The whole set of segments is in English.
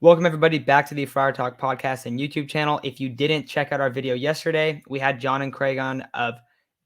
Welcome everybody back to the Friar Talk podcast and YouTube channel. If you didn't check out our video yesterday, we had John and Craig on of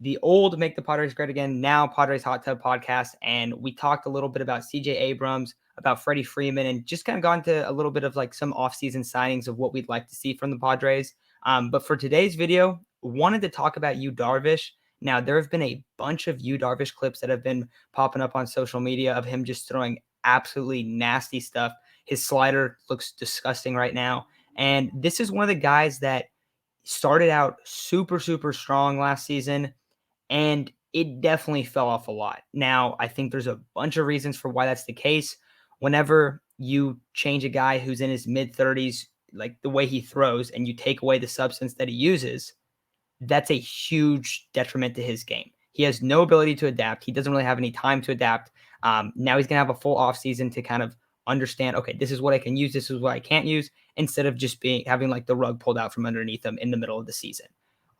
the old Make the Padres Great Again, now Padres Hot Tub podcast, and we talked a little bit about CJ Abrams, about Freddie Freeman, and just kind of got into a little bit of like some offseason signings of what we'd like to see from the Padres. But for today's video, wanted to talk about Yu Darvish. Now, there have been a bunch of Yu Darvish clips that have been popping up on social media of him just throwing absolutely nasty stuff. His slider looks disgusting right now. And this is one of the guys that started out super, super strong last season, and it definitely fell off a lot. Now, I think there's a bunch of reasons for why that's the case. Whenever you change a guy who's in his mid-30s, like the way he throws, and you take away the substance that he uses, that's a huge detriment to his game. He has no ability to adapt. He doesn't really have any time to adapt. Now he's going to have a full offseason to kind of understand, okay, this is what I can use, this is what I can't use, instead of just having like the rug pulled out from underneath him in the middle of the season.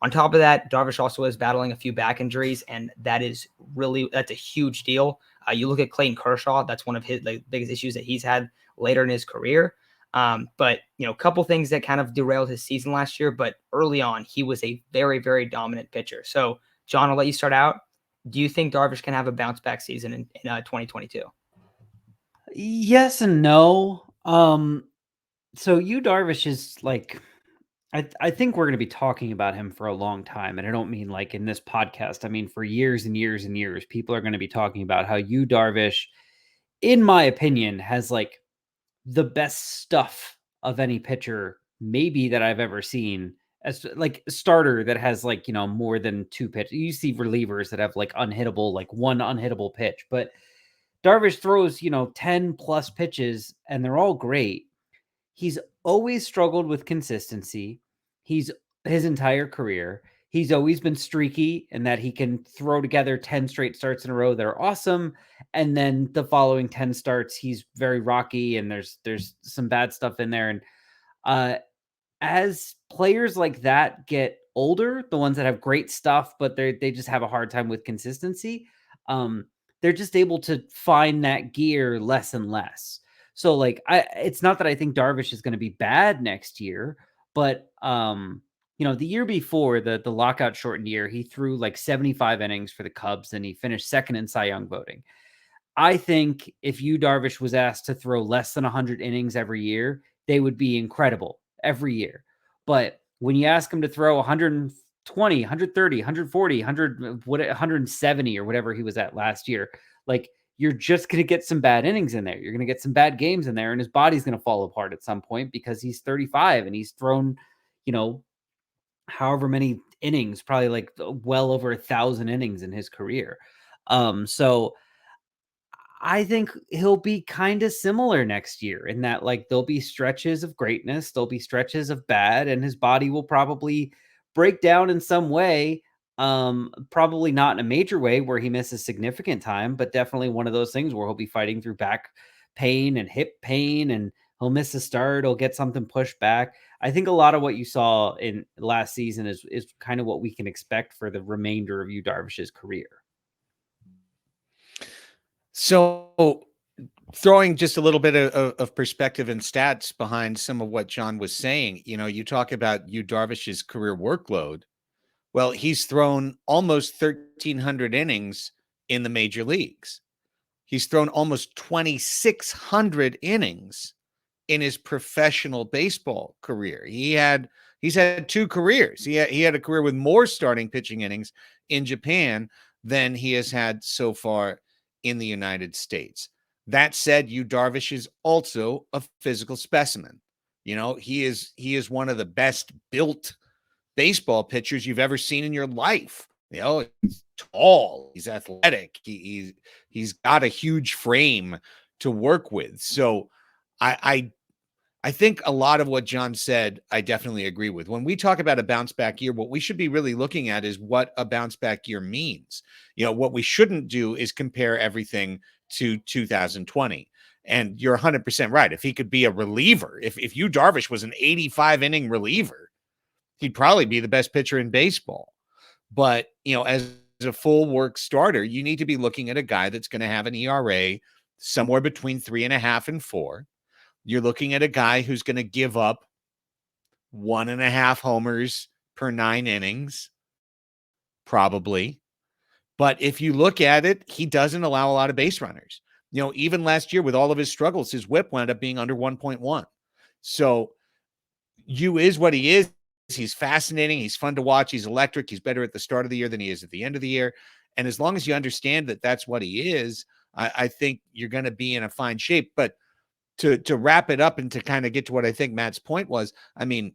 On top of that, Darvish also is battling a few back injuries, and that's a huge deal. You look at Clayton Kershaw, that's one of his biggest issues that he's had later in his career. But, a couple things that kind of derailed his season last year, but early on, he was a very, very dominant pitcher. So, John, I'll let you start out. Do you think Darvish can have a bounce back season in 2022? Yes and no. So Yu Darvish is like, I think we're going to be talking about him for a long time. And I don't mean like in this podcast. I mean, for years and years and years, people are going to be talking about how Yu Darvish, in my opinion, has like the best stuff of any pitcher maybe that I've ever seen, as like a starter that has like, more than two pitches. You see relievers that have like unhittable, like one unhittable pitch, but Darvish throws, 10 plus pitches and they're all great. He's always struggled with consistency. He's his entire career. He's always been streaky in that he can throw together 10 straight starts in a row that are awesome. And then the following 10 starts, he's very rocky and there's some bad stuff in there. And as players like that get older, the ones that have great stuff, but they just have a hard time with consistency, they're just able to find that gear less and less. So like it's not that I think Darvish is going to be bad next year, but the year before the lockout shortened year, he threw like 75 innings for the Cubs and he finished second in Cy Young voting. I think if Yu Darvish was asked to throw less than 100 innings every year, they would be incredible every year. But when you ask him to throw 120, 130, 140, 170 or whatever he was at last year, like you're just going to get some bad innings in there. You're going to get some bad games in there and his body's going to fall apart at some point because he's 35 and he's thrown, however many innings, probably like well over 1,000 innings in his career. So I think he'll be kind of similar next year in that like there'll be stretches of greatness, there'll be stretches of bad, and his body will probably break down in some way. Probably not in a major way where he misses significant time, but definitely one of those things where he'll be fighting through back pain and hip pain and he'll miss a start, he'll get something pushed back. I think a lot of what you saw in last season is kind of what we can expect for the remainder of Yu Darvish's career. So throwing just a little bit of perspective and stats behind some of what John was saying, you talk about Yu Darvish's career workload. Well, he's thrown almost 1,300 innings in the major leagues. He's thrown almost 2,600 innings in his professional baseball career. He's had two careers. He had a career with more starting pitching innings in Japan than he has had so far in the United States. That said, Yu Darvish is also a physical specimen. He is one of the best built baseball pitchers you've ever seen in your life. He's tall, he's athletic, he's got a huge frame to work with. So I think a lot of what John said, I definitely agree with. When we talk about a bounce back year, what we should be really looking at is what a bounce back year means. What we shouldn't do is compare everything to 2020. And you're 100% right. If he could be a reliever, if Yu Darvish was an 85 inning reliever, he'd probably be the best pitcher in baseball. But, as a full work starter, you need to be looking at a guy that's going to have an ERA somewhere between 3.5 and 4. You're looking at a guy who's going to give up 1.5 homers per 9 innings, probably. But if you look at it, he doesn't allow a lot of base runners. Even last year with all of his struggles, his whip wound up being under 1.1. So Yu is what he is. He's fascinating. He's fun to watch. He's electric. He's better at the start of the year than he is at the end of the year. And as long as you understand that that's what he is, I think you're going to be in a fine shape. But to wrap it up and to kind of get to what I think Matt's point was, I mean,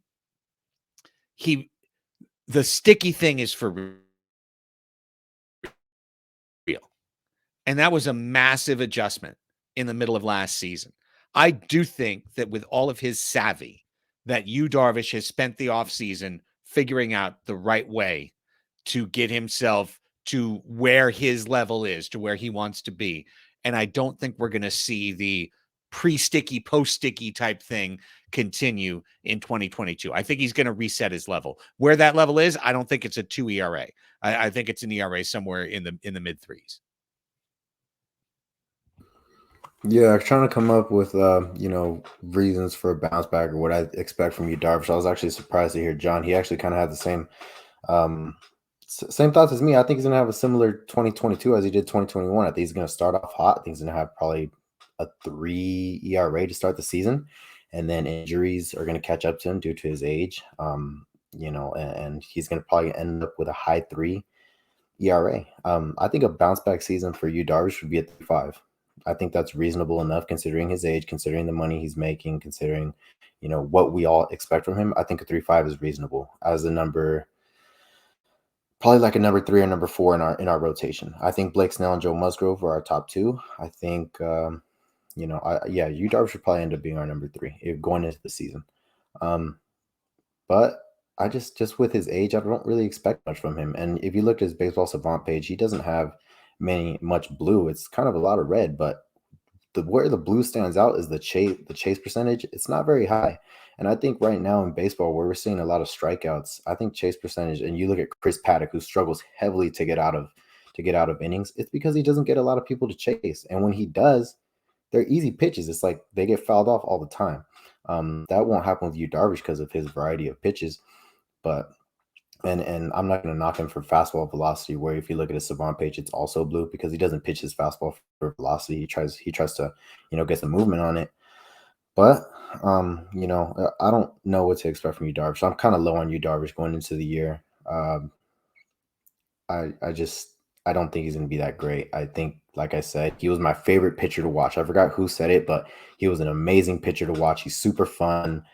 the sticky thing is for real. And that was a massive adjustment in the middle of last season. I do think that with all of his savvy, that Yu Darvish has spent the offseason figuring out the right way to get himself to where his level is, to where he wants to be. And I don't think we're going to see the pre-sticky, post-sticky type thing continue in 2022. I think he's going to reset his level. Where that level is, I don't think it's a 2 ERA. I think it's an ERA somewhere in the mid threes. Yeah, I was trying to come up with reasons for a bounce back or what I expect from Yu Darvish. I was actually surprised to hear John. He actually kind of had the same thoughts as me. I think he's gonna have a similar 2022 as he did 2021. I think he's gonna start off hot. I think he's gonna have probably a 3 ERA to start the season, and then injuries are gonna catch up to him due to his age. And he's gonna probably end up with a high 3 ERA. I think a bounce back season for Yu Darvish would be at 3.5. I think that's reasonable enough considering his age, considering the money he's making, considering, what we all expect from him. I think a 3.5 is reasonable as a number, probably like a number 3 or number 4 in our rotation. I think Blake Snell and Joe Musgrove are our top 2. I think, Yu Darvish should probably end up being our number 3 going into the season. But I just with his age, I don't really expect much from him. And if you look at his baseball savant page, he doesn't have much blue. It's kind of a lot of red, but where the blue stands out is the chase percentage. It's not very high. And I think right now in baseball, where we're seeing a lot of strikeouts, I think chase percentage, and you look at Chris Paddock, who struggles heavily to get out of innings, it's because he doesn't get a lot of people to chase. And when he does, they're easy pitches. It's like they get fouled off all the time. That won't happen with Yu Darvish because of his variety of pitches. But and I'm not going to knock him for fastball velocity, where if you look at his savant page, it's also blue because he doesn't pitch his fastball for velocity. He tries to, get some movement on it. But, I don't know what to expect from Yu Darvish. So I'm kind of low on Yu Darvish going into the year. I don't think he's going to be that great. I think, like I said, he was my favorite pitcher to watch. I forgot who said it, but he was an amazing pitcher to watch. He's super fun.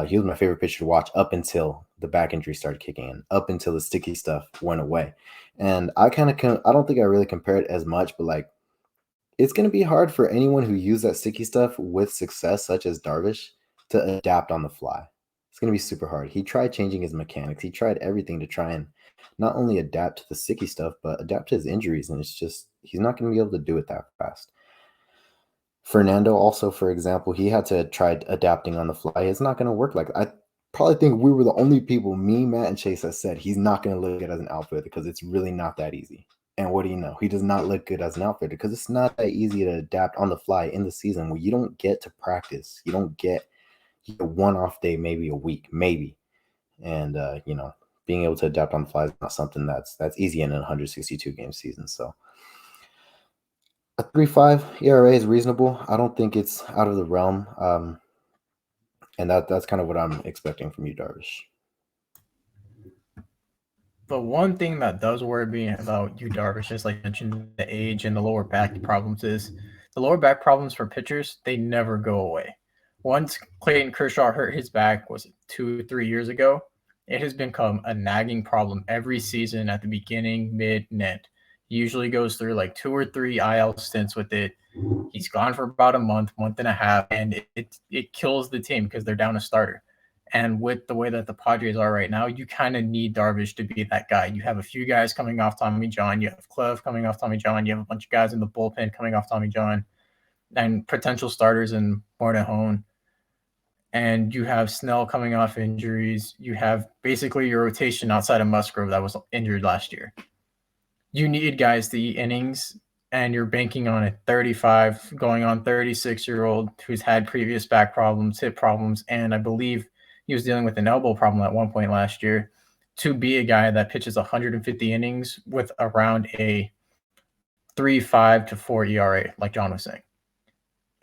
He was my favorite pitcher to watch up until the back injury started kicking in, up until the sticky stuff went away. And I don't think I really compare it as much, but it's going to be hard for anyone who used that sticky stuff with success, such as Darvish, to adapt on the fly. It's going to be super hard. He tried changing his mechanics. He tried everything to try and not only adapt to the sticky stuff, but adapt to his injuries. And it's just, he's not going to be able to do it that fast. Fernando also, for example, he had to try adapting on the fly. It's not going to work I probably think we were the only people, me, Matt, and Chase, that said he's not going to look good as an outfielder because it's really not that easy. And what do you know? He does not look good as an outfielder because it's not that easy to adapt on the fly in the season where you don't get to practice. You get one off day, maybe a week, maybe. And, being able to adapt on the fly is not something that's easy in a 162-game season. So a 3.5 ERA is reasonable. I don't think it's out of the realm. And that's kind of what I'm expecting from Yu Darvish. The one thing that does worry me about Yu Darvish is, like you mentioned, the age and the lower back problems is the lower back problems for pitchers, they never go away. Once Clayton Kershaw hurt his back, was it 2-3 years ago? It has become a nagging problem every season at the beginning, mid, and end. He usually goes through 2 or 3 IL stints with it. He's gone for about a month and a half, and it kills the team because they're down a starter. And with the way that the Padres are right now, you kind of need Darvish to be that guy. You have a few guys coming off Tommy John. You have Cleve coming off Tommy John. You have a bunch of guys in the bullpen coming off Tommy John and potential starters in Morejon. And you have Snell coming off injuries. You have basically your rotation outside of Musgrove that was injured last year. You need guys to eat innings and you're banking on a 35 going on 36-year-old who's had previous back problems, hip problems, and I believe he was dealing with an elbow problem at one point last year, to be a guy that pitches 150 innings with around a 3.5 to 4 ERA, like John was saying.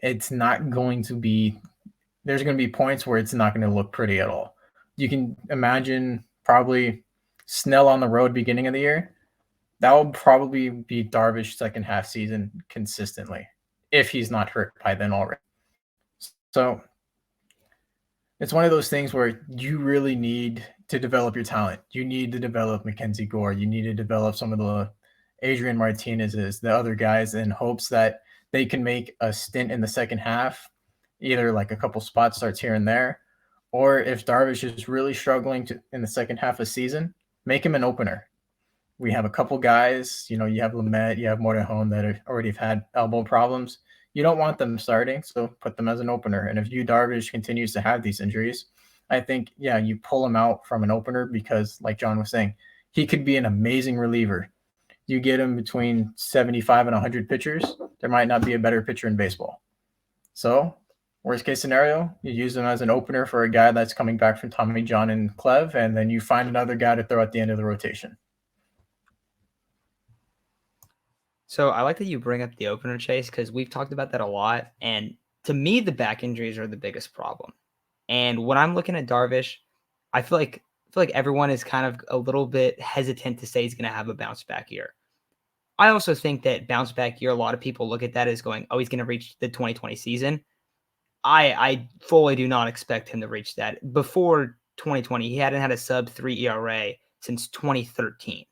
It's not going to be – there's going to be points where it's not going to look pretty at all. You can imagine probably Snell on the road beginning of the year. That will probably be Darvish second half season consistently, if he's not hurt by then already. So it's one of those things where you really need to develop your talent. You need to develop Mackenzie Gore. You need to develop some of the Adrian Martinez's, the other guys, in hopes that they can make a stint in the second half, either like a couple spot starts here and there, or if Darvish is really struggling in the second half of the season, make him an opener. We have a couple guys, you have Lamet, you have Morejon that already have had elbow problems. You don't want them starting, so put them as an opener. And if Yu Darvish continues to have these injuries, I think, you pull him out from an opener because, like John was saying, he could be an amazing reliever. You get him between 75 and 100 pitchers, there might not be a better pitcher in baseball. So, worst case scenario, you use him as an opener for a guy that's coming back from Tommy John and Clev, and then you find another guy to throw at the end of the rotation. So I like that you bring up the opener, Chase, because we've talked about that a lot. And to me, the back injuries are the biggest problem. And when I'm looking at Darvish, I feel like everyone is kind of a little bit hesitant to say he's going to have a bounce back year. I also think that bounce back year, a lot of people look at that as going, oh, he's going to reach the 2020 season. I fully do not expect him to reach that. Before 2020, he hadn't had a sub 3 ERA since 2013.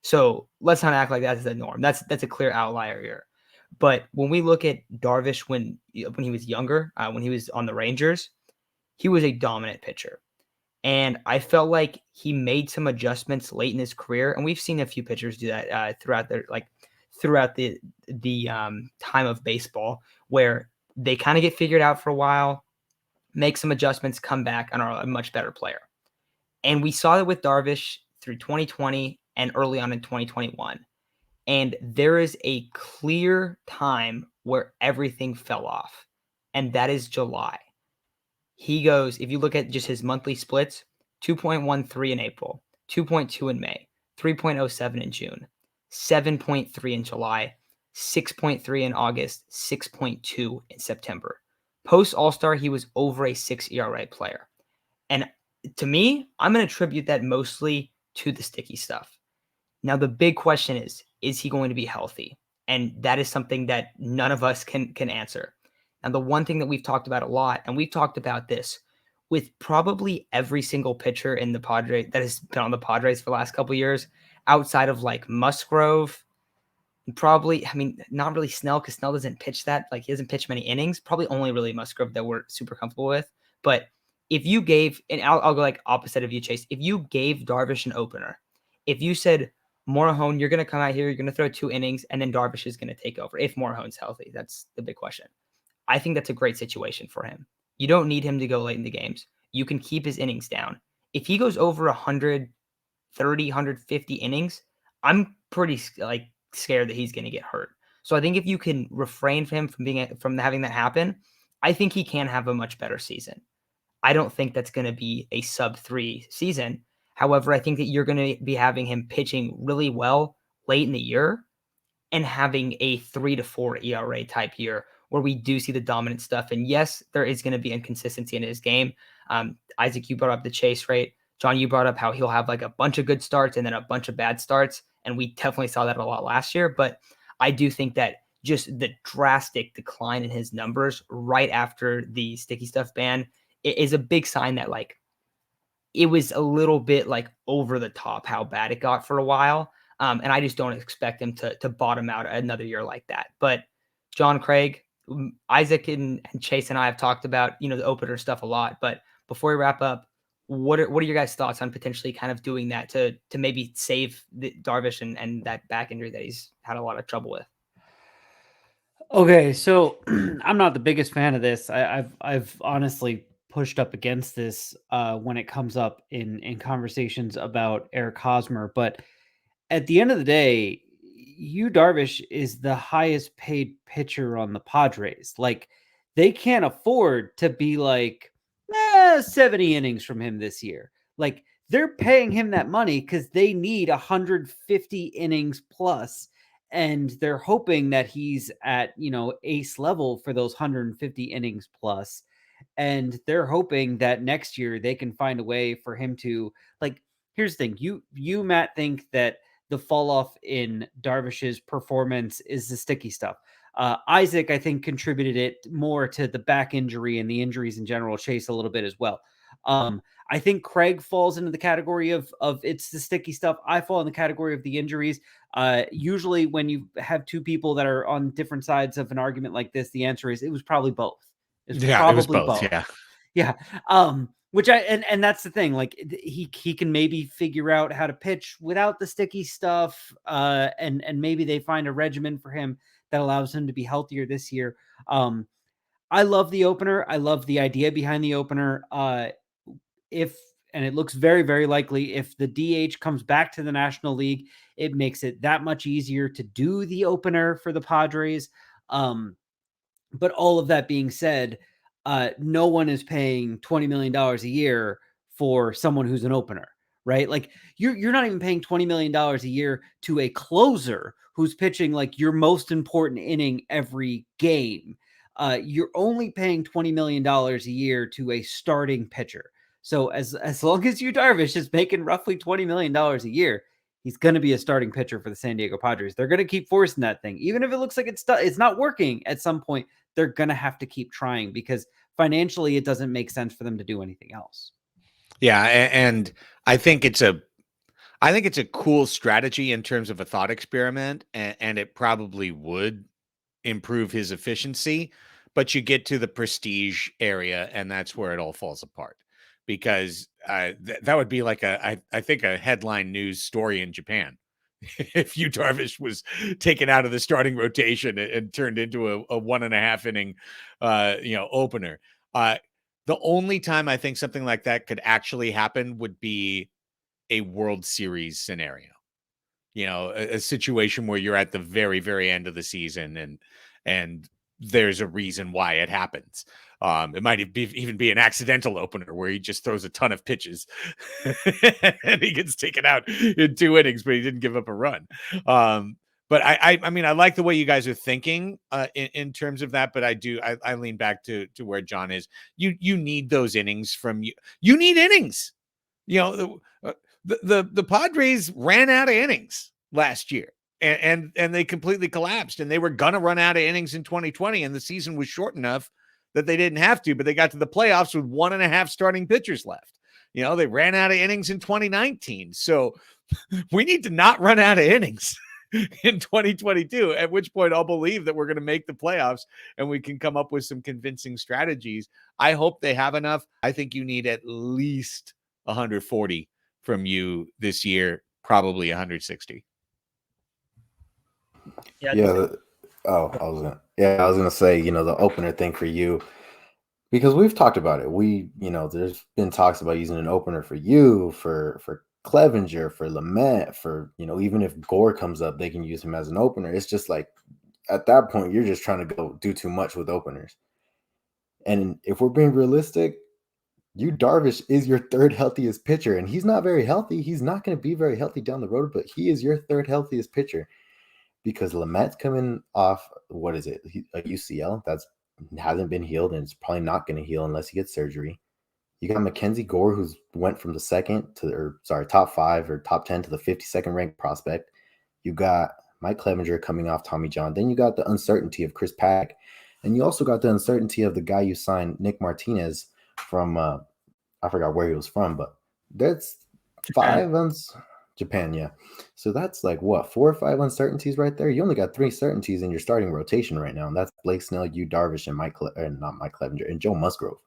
So let's not act like that's the norm. That's a clear outlier here. But when we look at Darvish when he was younger, when he was on the Rangers, he was a dominant pitcher. And I felt like he made some adjustments late in his career, and we've seen a few pitchers do that throughout the time of baseball, where they kind of get figured out for a while, make some adjustments, come back, and are a much better player. And we saw that with Darvish through 2020 and early on in 2021. And there is a clear time where everything fell off, and that is July. He goes, if you look at just his monthly splits, 2.13 in April, 2.2 in May, 3.07 in June, 7.3 in July, 6.3 in August, 6.2 in September. Post All-Star, he was over a 6 ERA player. And to me, I'm going to attribute that mostly to the sticky stuff. Now, the big question is he going to be healthy? And that is something that none of us can answer. And the one thing that we've talked about a lot, and we've talked about this with probably every single pitcher in the Padres that has been on the Padres for the last couple of years, outside of like Musgrove, probably, not really Snell, because Snell doesn't pitch that. Like, he doesn't pitch many innings. Probably only really Musgrove that we're super comfortable with. But if you gave, and I'll go like opposite of you, Chase. If you gave Darvish an opener, if you said, Morejon, you're going to come out here, you're going to throw 2 innings, and then Darvish is going to take over. If Morejon's healthy, that's the big question. I think that's a great situation for him. You don't need him to go late in the games. You can keep his innings down. If he goes over 130, 150 innings, I'm pretty scared that he's going to get hurt. So I think if you can refrain from having that happen, I think he can have a much better season. I don't think that's going to be a sub 3 season. However, I think that you're going to be having him pitching really well late in the year and having a 3 to 4 ERA type year where we do see the dominant stuff. And yes, there is going to be inconsistency in his game. Isaac, you brought up the chase rate. John, you brought up how he'll have like a bunch of good starts and then a bunch of bad starts. And we definitely saw that a lot last year. But I do think that just the drastic decline in his numbers right after the sticky stuff ban is a big sign that like it was a little bit like over the top how bad it got for a while. And I just don't expect him to bottom out another year like that. But John, Craig, Isaac and Chase and I have talked about, the opener stuff a lot. But before we wrap up, what are your guys' thoughts on potentially kind of doing that to maybe save the Darvish and that back injury that he's had a lot of trouble with? Okay, so I'm not the biggest fan of this. I've honestly pushed up against this when it comes up in conversations about Eric Hosmer. But at the end of the day, Yu Darvish is the highest paid pitcher on the Padres. Like, they can't afford to be like 70 innings from him this year. Like, they're paying him that money because they need 150 innings plus, and they're hoping that he's at, ace level for those 150 innings plus. And they're hoping that next year they can find a way for him to, like, here's the thing. You, Matt, think that the fall off in Darvish's performance is the sticky stuff. Isaac, I think, contributed it more to the back injury and the injuries in general, Chase a little bit as well. I think Craig falls into the category of it's the sticky stuff. I fall in the category of the injuries. Usually when you have two people that are on different sides of an argument like this, the answer is it was probably both. It was both. Yeah. Yeah. Which and that's the thing. Like, he can maybe figure out how to pitch without the sticky stuff. And maybe they find a regimen for him that allows him to be healthier this year. I love the opener. I love the idea behind the opener. And it looks very, very likely if the DH comes back to the National League, it makes it that much easier to do the opener for the Padres. But all of that being said, no one is paying $20 million a year for someone who's an opener, right? Like, you're not even paying $20 million a year to a closer who's pitching like your most important inning every game. You're only paying $20 million a year to a starting pitcher. So as long as Yu Darvish is making roughly $20 million a year, he's going to be a starting pitcher for the San Diego Padres. They're going to keep forcing that thing. Even if it looks like it's not working at some point, they're going to have to keep trying because financially it doesn't make sense for them to do anything else. Yeah. And I think it's a cool strategy in terms of a thought experiment, and it probably would improve his efficiency, but you get to the prestige area and that's where it all falls apart, because that would be like I think a headline news story in Japan if Yu Darvish was taken out of the starting rotation and turned into a 1.5 inning opener. The only time I think something like that could actually happen would be a World Series scenario. A situation where you're at the very, very end of the season and there's a reason why it happens. It might even be an accidental opener where he just throws a ton of pitches and he gets taken out in 2 innings, but he didn't give up a run. But I mean, I like the way you guys are thinking in terms of that, but I lean back to where John is. You need those innings from you. You need innings. The Padres ran out of innings last year. And they completely collapsed, and they were gonna run out of innings in 2020, and the season was short enough that they didn't have to, but they got to the playoffs with 1.5 starting pitchers left. They ran out of innings in 2019. So we need to not run out of innings in 2022, at which point I'll believe that we're going to make the playoffs and we can come up with some convincing strategies. I hope they have enough. I think you need at least 140 from you this year, probably 160. I was gonna say, the opener thing for you, because we've talked about it. There's been talks about using an opener for you, for Clevenger, for Lamet, for even if Gore comes up, they can use him as an opener. It's just like at that point you're just trying to go do too much with openers. And if we're being realistic, Yu Darvish is your third healthiest pitcher, and he's not very healthy. He's not going to be very healthy down the road, but he is your third healthiest pitcher. Because Lamet's coming off, what is it, a UCL that hasn't been healed, and it's probably not going to heal unless he gets surgery. You got Mackenzie Gore, who's went from the top 5 or top 10 to the 52nd ranked prospect. You got Mike Clevenger coming off Tommy John. Then you got the uncertainty of Chris Paddock, and you also got the uncertainty of the guy you signed, Nick Martinez, from I forgot where he was from, but that's Japan. Japan, yeah. So that's like what, 4 or 5 uncertainties right there. You only got 3 certainties in your starting rotation right now, and that's Blake Snell, Yu Darvish, and not Mike Clevenger, and Joe Musgrove.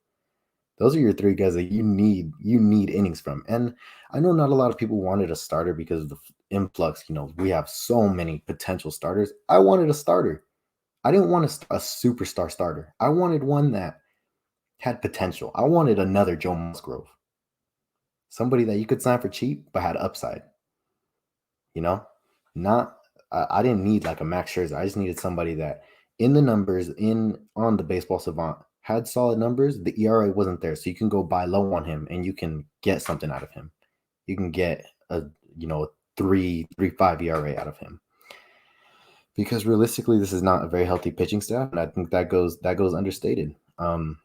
Those are your 3 guys that you need innings from. And I know not a lot of people wanted a starter because of the influx. We have so many potential starters. I wanted a starter. I didn't want a superstar starter. I wanted one that had potential. I wanted another Joe Musgrove. Somebody that you could sign for cheap but had upside. Not I didn't need like a Max Scherzer. I just needed somebody that in the numbers on the Baseball Savant had solid numbers. The ERA wasn't there, so you can go buy low on him and you can get something out of him. You can get a 3.5 ERA out of him. Because realistically, this is not a very healthy pitching staff, and I think that goes understated. And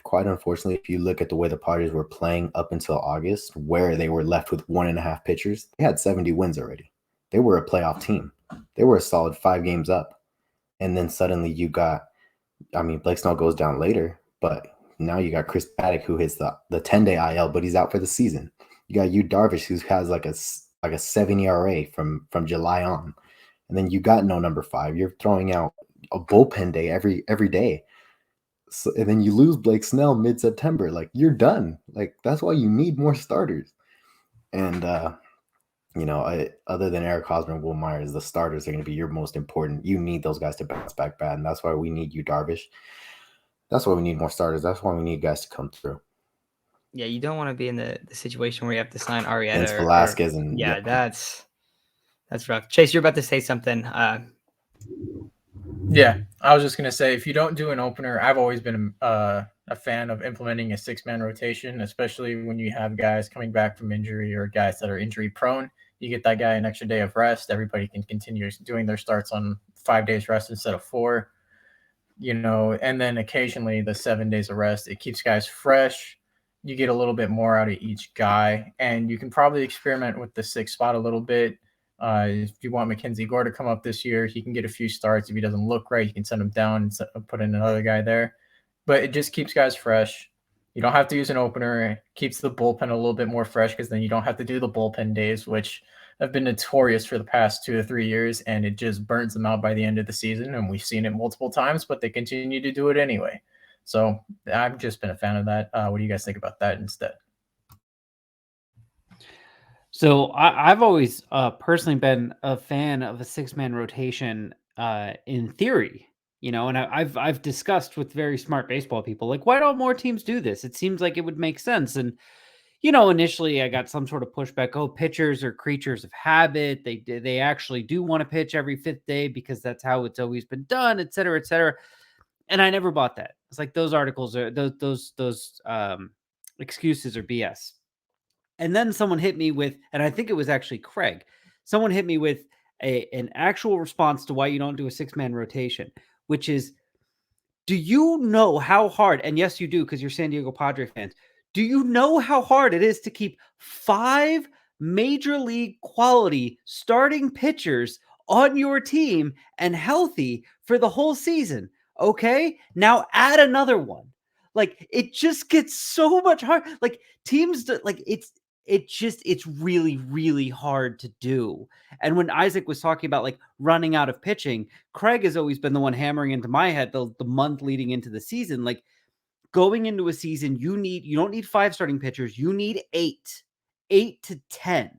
quite unfortunately, if you look at the way the Padres were playing up until August, where they were left with 1.5 pitchers, they had 70 wins already. They were a playoff team. They were a solid 5 games up. And then suddenly you got, Blake Snell goes down later, but now you got Chris Paddock, who hits the 10-day IL, but he's out for the season. You got Yu Darvish, who has like a 7 ERA from July on. And then you got no number 5. You're throwing out a bullpen day every day. So, and then you lose Blake Snell mid-September. Like, you're done. Like, that's why you need more starters. And, other than Eric Hosmer and Will Myers, the starters are going to be your most important. You need those guys to bounce back bad. And that's why we need Yu Darvish. That's why we need more starters. That's why we need guys to come through. Yeah, you don't want to be in the situation where you have to sign Arrieta. Vince Velasquez that's rough. Chase, you're about to say something. Yeah, I was just going to say, if you don't do an opener, I've always been a fan of implementing a 6-man rotation, especially when you have guys coming back from injury or guys that are injury prone. You get that guy an extra day of rest. Everybody can continue doing their starts on 5 days rest instead of 4, and then occasionally the 7 days of rest. It keeps guys fresh. You get a little bit more out of each guy, and you can probably experiment with the 6th spot a little bit. If you want Mackenzie Gore to come up this year, he can get a few starts. If he doesn't look right, you can send him down and put in another guy there. But it just keeps guys fresh. You don't have to use an opener. It keeps the bullpen a little bit more fresh because then you don't have to do the bullpen days, which have been notorious for the past 2 to 3 years, and it just burns them out by the end of the season. And we've seen it multiple times, but they continue to do it anyway. So I've just been a fan of that. What do you guys think about that instead? So I've always personally been a fan of a 6-man rotation in theory, and I've discussed with very smart baseball people, like, why don't more teams do this? It seems like it would make sense. And, initially I got some sort of pushback. Oh, pitchers are creatures of habit. They actually do want to pitch every 5th day because that's how it's always been done, et cetera, et cetera. And I never bought that. It's like those articles are those excuses are BS. And then someone hit me with, and I think it was actually Craig, someone hit me with an actual response to why you don't do a 6-man rotation, which is, do you know how hard, and yes, you do because you're San Diego Padre fans, do you know how hard it is to keep 5 major league quality starting pitchers on your team and healthy for the whole season? Okay, now add another one. Like, it just gets so much hard. Like, teams, like, it's really, really hard to do. And when Isaac was talking about like running out of pitching, Craig has always been the one hammering into my head the month leading into the season. Like, going into a season, you don't need 5 starting pitchers. You need 8 to 10,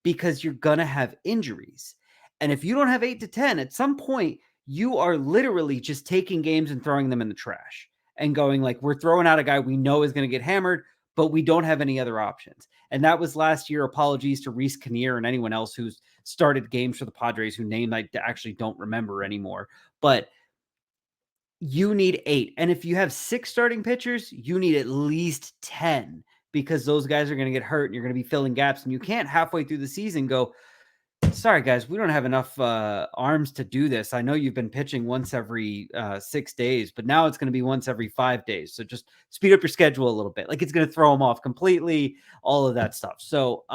because you're going to have injuries. And if you don't have 8 to 10, at some point, you are literally just taking games and throwing them in the trash and going like, we're throwing out a guy we know is going to get hammered, but we don't have any other options. And that was last year. Apologies to Reese Kinnear and anyone else who's started games for the Padres who name I actually don't remember anymore. But you need 8. And if you have 6 starting pitchers, you need at least 10, because those guys are going to get hurt and you're going to be filling gaps. And you can't halfway through the season go, sorry, guys, we don't have enough arms to do this. I know you've been pitching once every 6 days, but now it's going to be once every 5 days. So just speed up your schedule a little bit. Like, it's going to throw them off completely, all of that stuff. So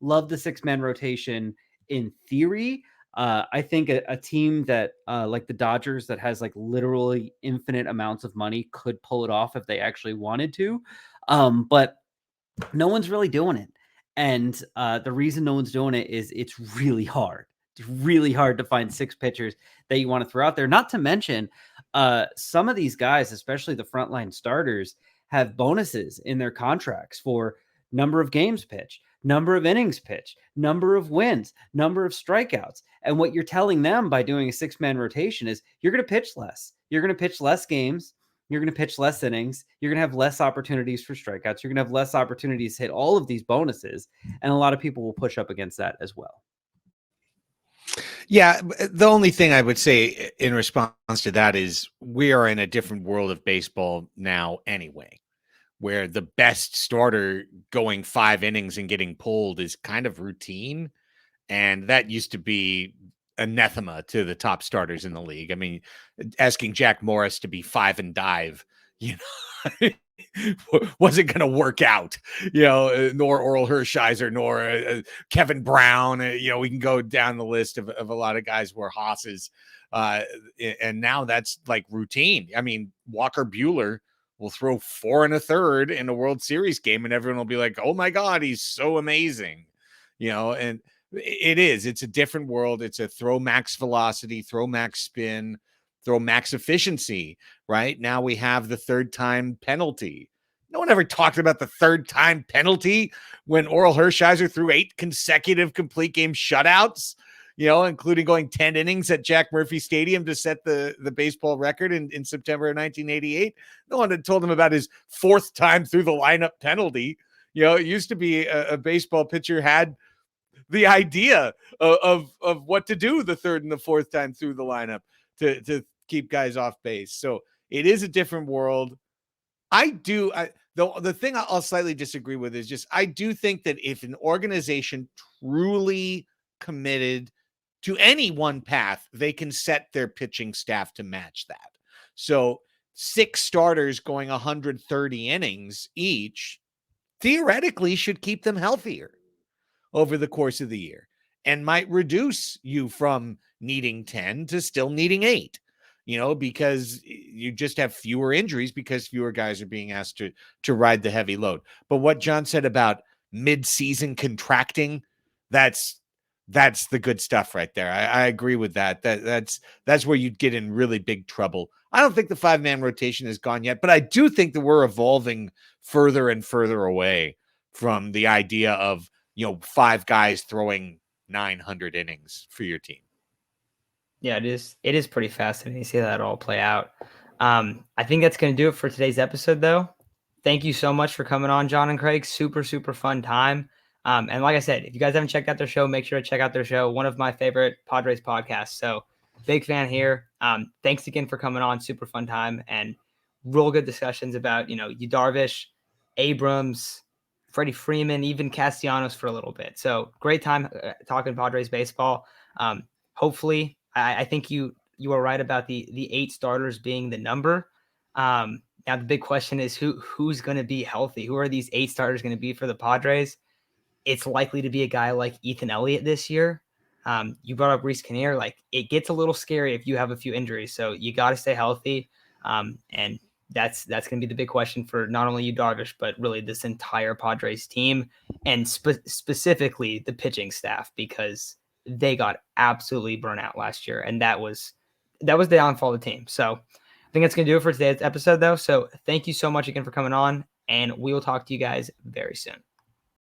love the 6-man rotation in theory. I think a team that like the Dodgers that has like literally infinite amounts of money could pull it off if they actually wanted to. But no one's really doing it. And the reason no one's doing it is it's really hard. It's really hard to find 6 pitchers that you want to throw out there. Not to mention some of these guys, especially the frontline starters, have bonuses in their contracts for number of games pitched, number of innings pitched, number of wins, number of strikeouts. And what you're telling them by doing a 6-man rotation is you're going to pitch less. You're going to pitch less games. You're going to pitch less innings. You're going to have less opportunities for strikeouts. You're going to have less opportunities to hit all of these bonuses. And a lot of people will push up against that as well. Yeah, the only thing I would say in response to that is we are in a different world of baseball now anyway, where the best starter going 5 innings and getting pulled is kind of routine. And that used to be anathema to the top starters in the league. I mean, asking Jack Morris to be 5 and dive, you know, wasn't going to work out, nor Oral Hershiser, nor Kevin Brown. We can go down the list of a lot of guys who are hosses. And now that's like routine. I mean, Walker Buehler will throw 4 1/3 in a World Series game, and everyone will be like, oh my God, he's so amazing. And it's a different world. It's a throw max velocity, throw max spin, throw max efficiency. Right now we have the 3rd time penalty. No one ever talked about the 3rd time penalty when Oral Hershiser threw 8 consecutive complete game shutouts, including going 10 innings at Jack Murphy Stadium to set the baseball record in September of 1988. No one had told him about his 4th time through the lineup penalty. It used to be a baseball pitcher had the idea of what to do the 3rd and the 4th time through the lineup to keep guys off base. So it is a different world. The thing I'll slightly disagree with is just, I do think that if an organization truly committed to any one path, they can set their pitching staff to match that. So 6 starters going 130 innings each theoretically should keep them healthier over the course of the year and might reduce you from needing 10 to still needing 8, because you just have fewer injuries because fewer guys are being asked to ride the heavy load. But what John said about mid-season contracting, that's the good stuff right there. I agree with that. That's where you'd get in really big trouble. I don't think the 5-man rotation is gone yet, but I do think that we're evolving further and further away from the idea of 5 guys throwing 900 innings for your team. Yeah, it is pretty fascinating to see that all play out. I think that's going to do it for today's episode, though. Thank you so much for coming on, John and Craig. Super, super fun time. And like I said, if you guys haven't checked out their show, make sure to check out their show. One of my favorite Padres podcasts. So big fan here. Thanks again for coming on. Super fun time and real good discussions about, Yu Darvish, Abrams, Freddie Freeman, even Castellanos for a little bit. So great time talking Padres baseball. Hopefully, I think you are right about the 8 starters being the number. Now the big question is who's going to be healthy? Who are these 8 starters going to be for the Padres? It's likely to be a guy like Ethan Elliott this year. You brought up Reese Kinnear. Like, it gets a little scary if you have a few injuries. So you got to stay healthy. And that's going to be the big question for not only Yu Darvish, but really this entire Padres team and specifically the pitching staff, because they got absolutely burnt out last year. And that was the downfall of the team. So I think that's going to do it for today's episode, though. So thank you so much again for coming on, and we will talk to you guys very soon.